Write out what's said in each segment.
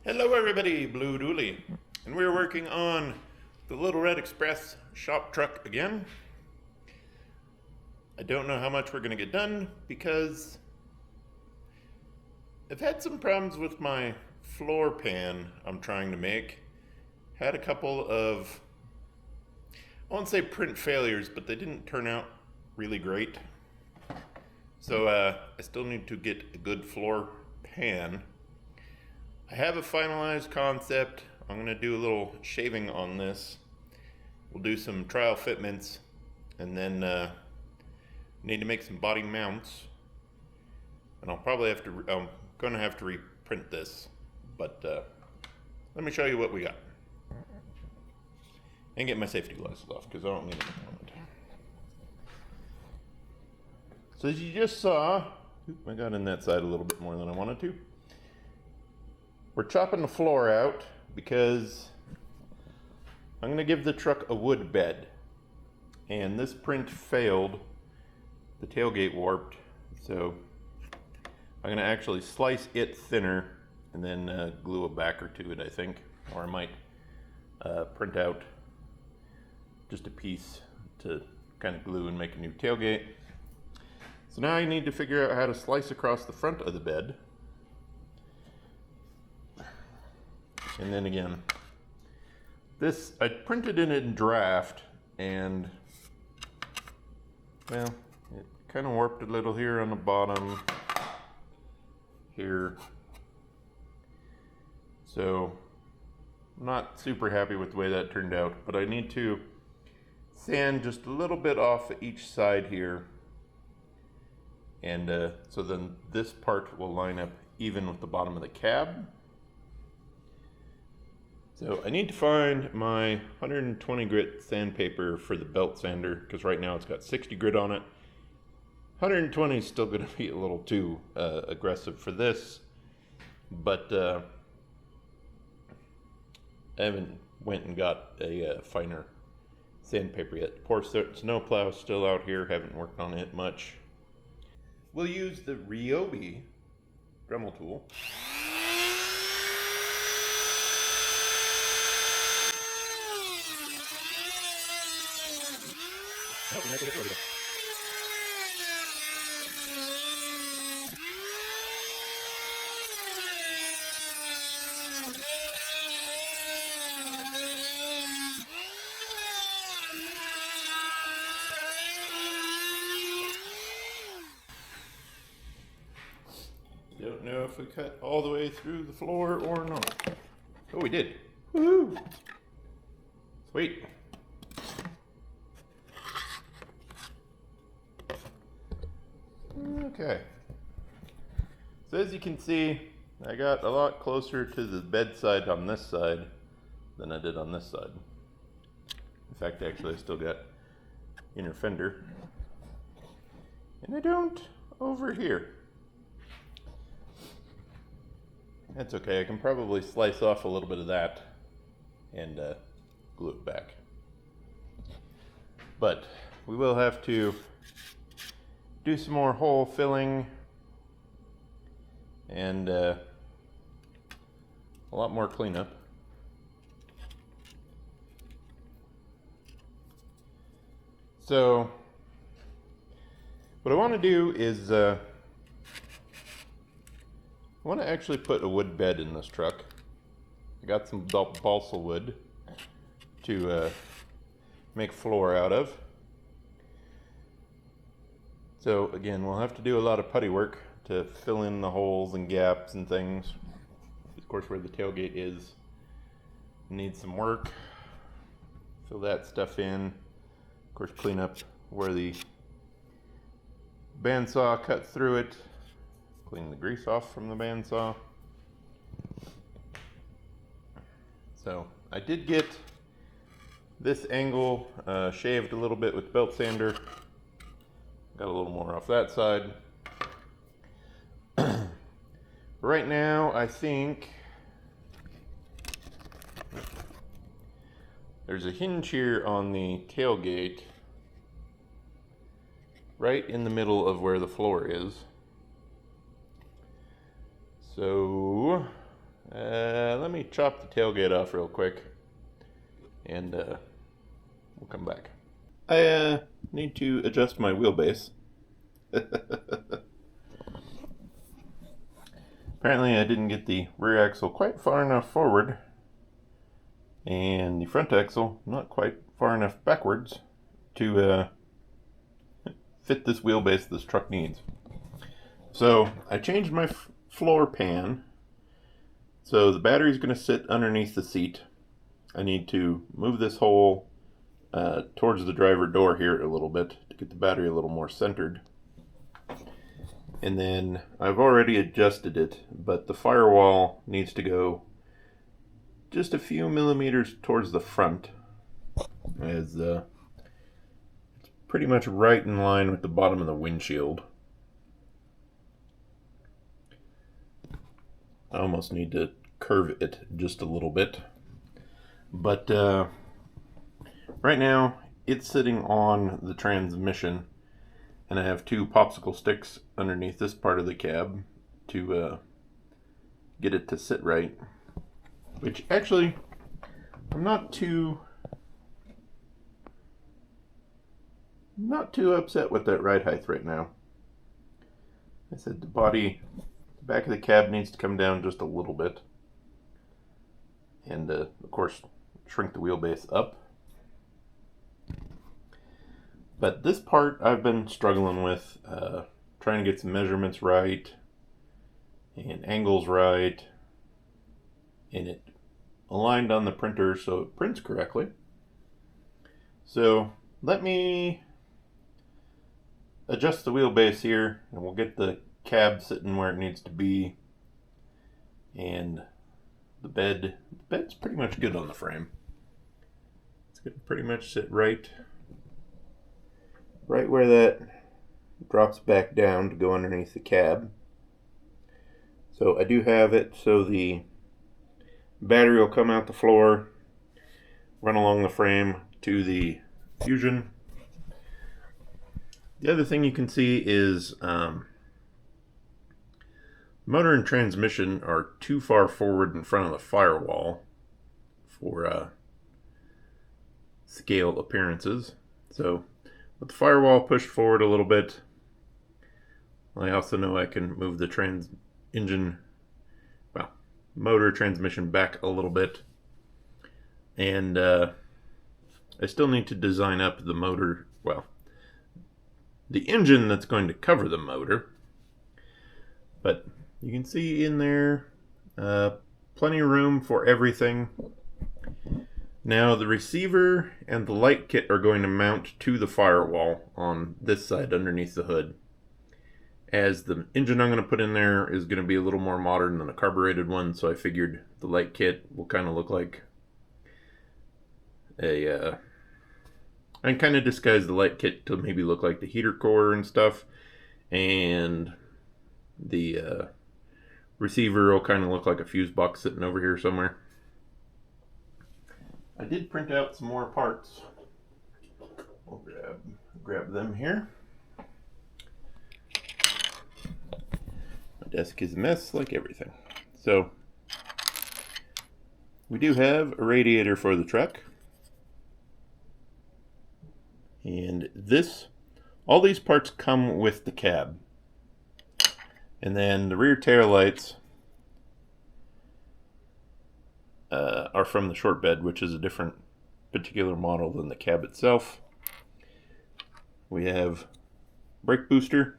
Hello everybody, Blue Dooley, and we're working on the Little Red Express shop truck again. I don't know how much we're going to get done because I've had some problems with my floor pan I'm trying to make. Had a couple of, I won't say print failures, but they didn't turn out really great. So I still need to get a good floor pan. I have a finalized concept. I'm going to do a little shaving on this. We'll do some trial fitments and then need to make some body mounts. And I'll probably have to, I'm going to have to reprint this, but let me show you what we got. And get my safety glasses off because I don't need them at the moment. So as you just saw, I got in that side a little bit more than I wanted to. We're chopping the floor out because I'm going to give the truck a wood bed. And this print failed. The tailgate warped. So I'm going to actually slice it thinner and then glue a backer to it, I think. Or I might print out just a piece to kind of glue and make a new tailgate. So now I need to figure out how to slice across the front of the bed. And then again, this, I printed it in draft and, well, it kind of warped a little here on the bottom, here. So, I'm not super happy with the way that turned out, but I need to sand just a little bit off of each side here. And so then this part will line up even with the bottom of the cab. So I need to find my 120 grit sandpaper for the belt sander because right now it's got 60 grit on it. 120 is still going to be a little too aggressive for this, but I haven't went and got a finer sandpaper yet. Poor snowplow still out here, haven't worked on it much. We'll use the Ryobi Dremel tool. Don't know if we cut all the way through the floor or not. Oh, we did. Woohoo! Sweet. Okay. So as you can see, I got a lot closer to the bedside on this side than I did on this side. In fact, actually, I still got inner fender. And I don't over here. That's okay, I can probably slice off a little bit of that and glue it back. But we will have to do some more hole filling and a lot more cleanup. So what I want to do is I want to actually put a wood bed in this truck. I got some balsa wood to make floor out of. So again, we'll have to do a lot of putty work to fill in the holes and gaps and things. Of course, where the tailgate is needs some work. Fill that stuff in. Of course, clean up where the bandsaw cut through it. Clean the grease off from the bandsaw. So I did get this angle shaved a little bit with belt sander. Got a little more off that side. Right now, I think there's a hinge here on the tailgate right in the middle of where the floor is. So Let me chop the tailgate off real quick, and we'll come back. I need to adjust my wheelbase. Apparently I didn't get the rear axle quite far enough forward, and the front axle not quite far enough backwards to fit this wheelbase this truck needs. So I changed my floor pan. So the battery is going to sit underneath the seat. I need to move this hole towards the driver door here a little bit to get the battery a little more centered. And then I've already adjusted it, but the firewall needs to go just a few millimeters towards the front, as it's pretty much right in line with the bottom of the windshield. I almost need to curve it just a little bit, but right now it's sitting on the transmission, and I have two popsicle sticks underneath this part of the cab to get it to sit right, which actually I'm not too upset with that ride height right now. I said the back of the cab needs to come down just a little bit, and of course shrink the wheelbase up. But this part I've been struggling with, trying to get some measurements right and angles right, and it aligned on the printer so it prints correctly. So let me adjust the wheelbase here, and we'll get the cab sitting where it needs to be, and the bed's pretty much good on the frame. It's going to pretty much sit right where that drops back down to go underneath the cab. So I do have it so the battery will come out the floor, run along the frame to the Fusion. The other thing you can see is motor and transmission are too far forward in front of the firewall for scale appearances. So with the firewall pushed forward a little bit, I also know I can move the motor transmission back a little bit. And I still need to design up the motor, the engine that's going to cover the motor. But you can see in there plenty of room for everything. Now the receiver and the light kit are going to mount to the firewall on this side underneath the hood, as the engine I'm going to put in there is going to be a little more modern than a carbureted one, so I figured the light kit will kind of look like I kind of disguised the light kit to maybe look like the heater core and stuff, and the receiver will kind of look like a fuse box sitting over here somewhere. I did print out some more parts. We'll grab them here. My desk is a mess like everything. So we do have a radiator for the truck. And all these parts come with the cab. And then the rear tail lights are from the short bed, which is a different particular model than the cab itself. We have brake booster,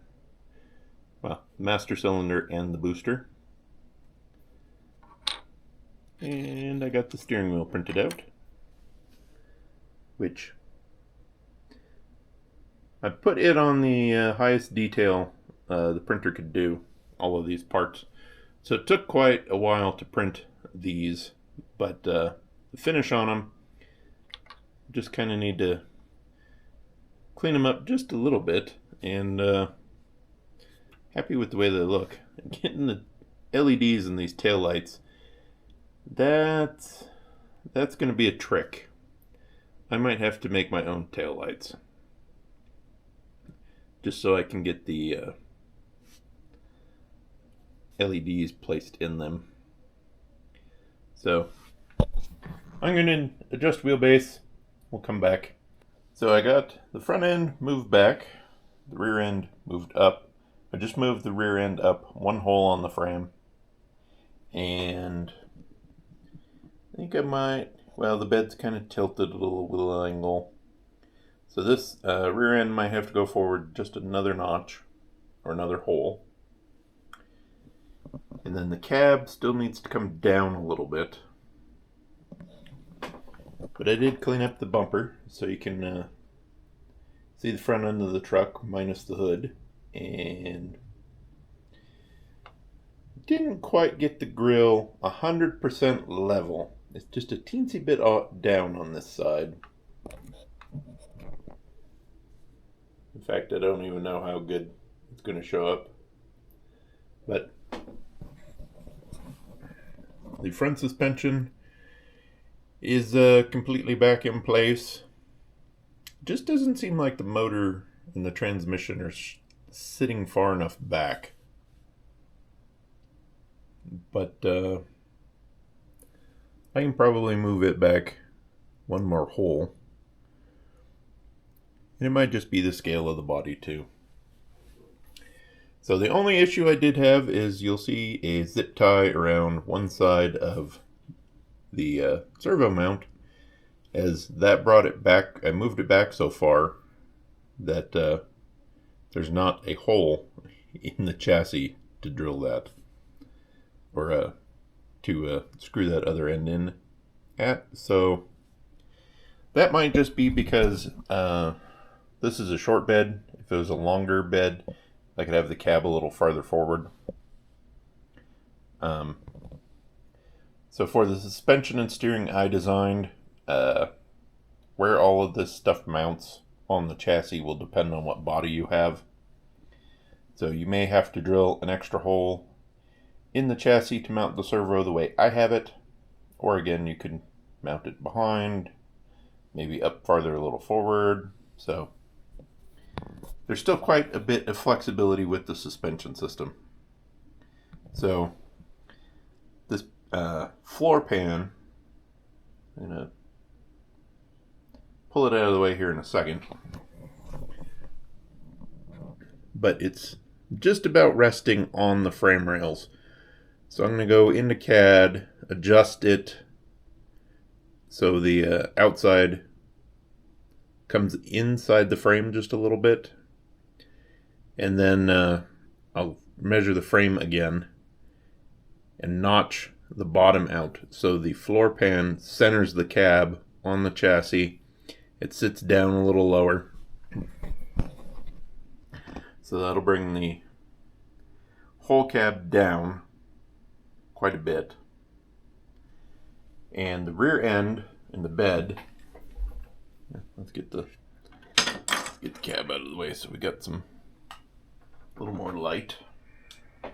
master cylinder and the booster. And I got the steering wheel printed out, which I put it on the highest detail the printer could do, all of these parts. So it took quite a while to print these, but the finish on them, just kind of need to clean them up just a little bit, and happy with the way they look. Getting the LEDs in these tail lights, that's going to be a trick. I might have to make my own tail lights, just so I can get the LEDs placed in them. So I'm going to adjust wheelbase. We'll come back. So I got the front end moved back, the rear end moved up. I just moved the rear end up one hole on the frame. And I think I might, well, the bed's kind of tilted a little angle. So this rear end might have to go forward just another notch or another hole. And then the cab still needs to come down a little bit. But I did clean up the bumper so you can see the front end of the truck minus the hood. And didn't quite get the grill 100% level. It's just a teensy bit down on this side. In fact, I don't even know how good it's going to show up. But the front suspension is completely back in place. Just doesn't seem like the motor and the transmission are sitting far enough back. But I can probably move it back one more hole. And it might just be the scale of the body too. So the only issue I did have is you'll see a zip tie around one side of the servo mount, as that brought it back. I moved it back so far that there's not a hole in the chassis to drill that, or to screw that other end in at. So that might just be because this is a short bed. If it was a longer bed, I could have the cab a little farther forward. So for the suspension and steering I designed, where all of this stuff mounts on the chassis will depend on what body you have. So you may have to drill an extra hole in the chassis to mount the servo the way I have it. Or again, you can mount it behind, maybe up farther a little forward. So there's still quite a bit of flexibility with the suspension system. So this floor pan, I'm going to pull it out of the way here in a second. But it's just about resting on the frame rails. So I'm going to go into CAD, adjust it so the outside comes inside the frame just a little bit. And then I'll measure the frame again and notch the bottom out so the floor pan centers the cab on the chassis. It sits down a little lower. So that'll bring the whole cab down quite a bit. And the rear end and the bed, let's get the cab out of the way so we got some a little more light. Make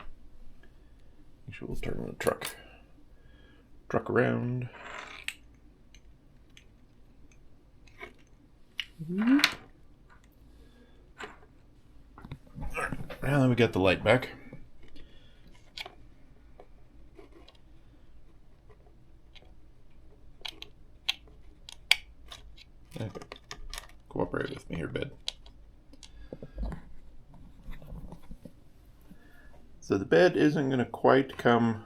sure we'll turn the truck around. Alright, now that we got the light back. Okay. Cooperate with me here, bed. So the bed isn't going to quite come,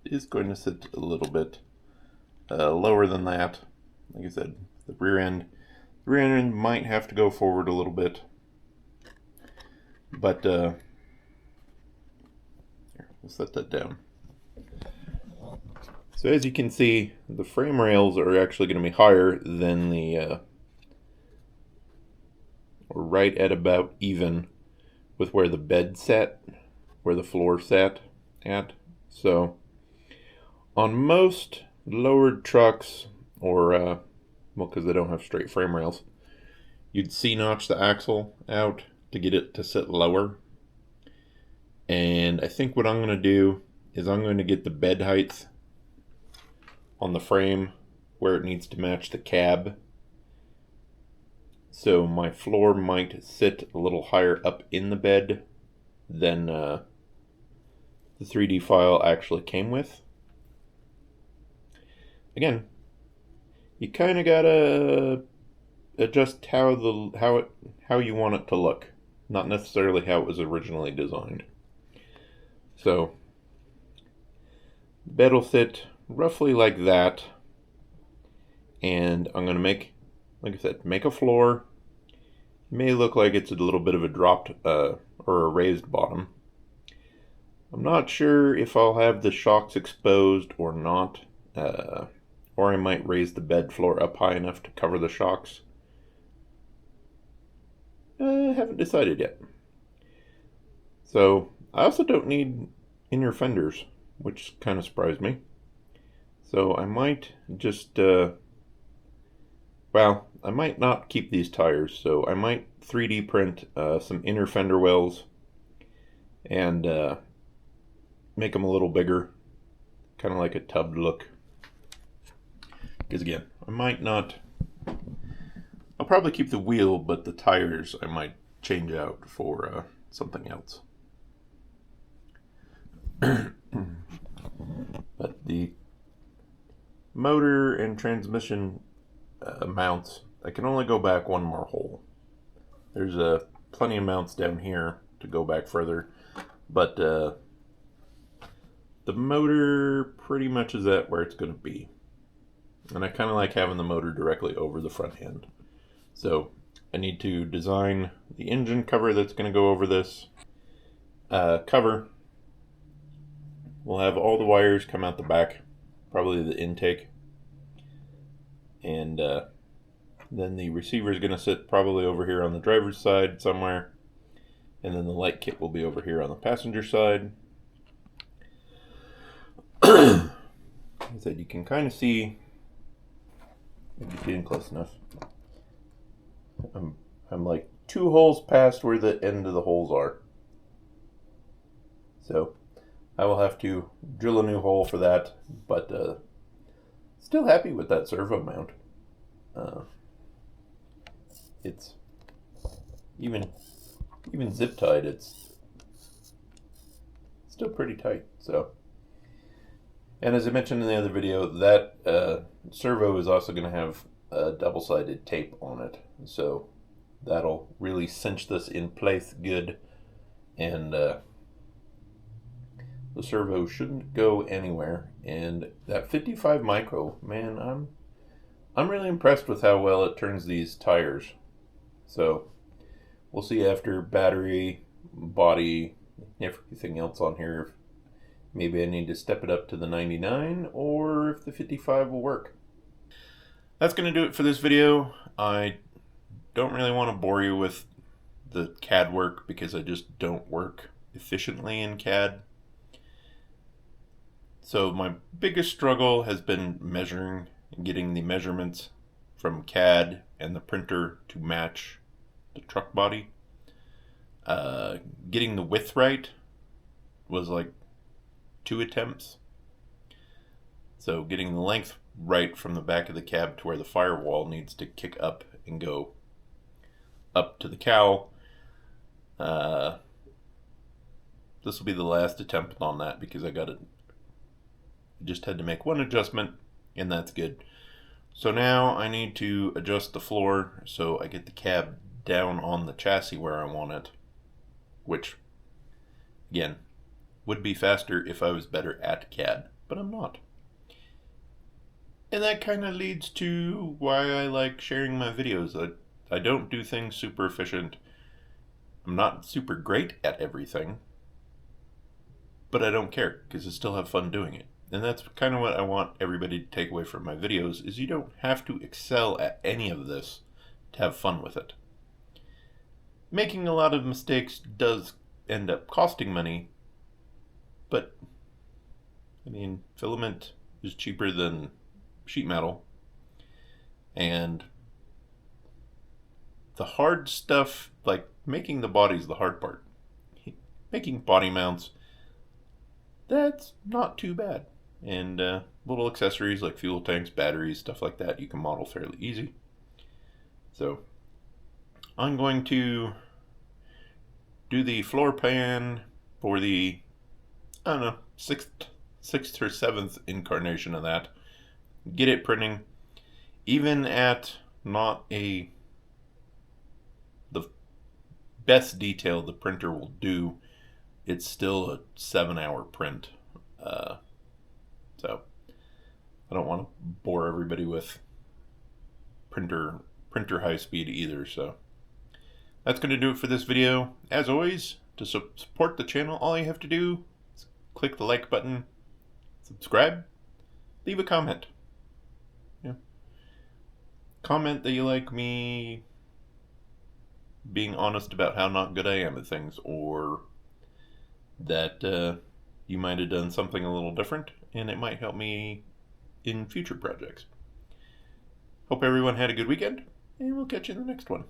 it is going to sit a little bit lower than that. Like I said, the rear end might have to go forward a little bit. But here, we'll set that down. So as you can see, the frame rails are actually going to be higher than the or right at about even with where the bed sat, where the floor sat at. So on most lowered trucks, or well, because they don't have straight frame rails, you'd C-notch the axle out to get it to sit lower. And I think what I'm going to do is I'm going to get the bed height on the frame where it needs to match the cab. So my floor might sit a little higher up in the bed than the 3D file actually came with. Again, you kind of gotta adjust how you want it to look, not necessarily how it was originally designed. So the bed will sit roughly like that, and I'm gonna make, like I said, make a floor. It may look like it's a little bit of a dropped or a raised bottom. I'm not sure if I'll have the shocks exposed or not, or I might raise the bed floor up high enough to cover the shocks. I haven't decided yet. So I also don't need inner fenders, which kind of surprised me. So I might just, well, I might not keep these tires. So I might 3D print some inner fender wells and make them a little bigger, kind of like a tub look. Because again, I might not, I'll probably keep the wheel, but the tires I might change out for something else. But the motor and transmission mounts, I can only go back one more hole. There's plenty of mounts down here to go back further, but the motor pretty much is at where it's going to be. And I kind of like having the motor directly over the front end. So I need to design the engine cover that's going to go over this cover. We'll have all the wires come out the back, probably the intake. And then the receiver is going to sit probably over here on the driver's side somewhere. And then the light kit will be over here on the passenger side. Like I said, you can kind of see, if you're getting close enough, I'm like 2 holes past where the end of the holes are. So I will have to drill a new hole for that, but still happy with that servo mount. It's even zip tied, it's still pretty tight. So, and as I mentioned in the other video, that servo is also going to have a double-sided tape on it, so that'll really cinch this in place good, and the servo shouldn't go anywhere. And that 55 micro, man, I'm really impressed with how well it turns these tires. So we'll see after battery, body, everything else on here, if maybe I need to step it up to the 99 or if the 55 will work. That's going to do it for this video. I don't really want to bore you with the CAD work because I just don't work efficiently in CAD. So my biggest struggle has been measuring and getting the measurements from CAD and the printer to match the truck body. Getting the width right was like 2 attempts. So getting the length right from the back of the cab to where the firewall needs to kick up and go up to the cowl. This will be the last attempt on that because I just had to make one adjustment, and that's good. So now I need to adjust the floor so I get the cab down on the chassis where I want it, which, again, would be faster if I was better at CAD, but I'm not. And that kind of leads to why I like sharing my videos. I don't do things super efficient. I'm not super great at everything, but I don't care because I still have fun doing it. And that's kind of what I want everybody to take away from my videos, is you don't have to excel at any of this to have fun with it. Making a lot of mistakes does end up costing money, but I mean, filament is cheaper than sheet metal, and the hard stuff, like making the body, is the hard part. Making body mounts, that's not too bad. And little accessories like fuel tanks, batteries, stuff like that, you can model fairly easy. So I'm going to do the floor pan for the I don't know, sixth or seventh incarnation of that. Get it printing, even at not the best detail the printer will do. It's still a 7-hour print. So I don't want to bore everybody with printer high speed either. So that's going to do it for this video. As always, to support the channel, all you have to do is click the like button, subscribe, leave a comment. Yeah. Comment that you like me being honest about how not good I am at things, or that you might have done something a little different and it might help me in future projects. Hope everyone had a good weekend, and we'll catch you in the next one.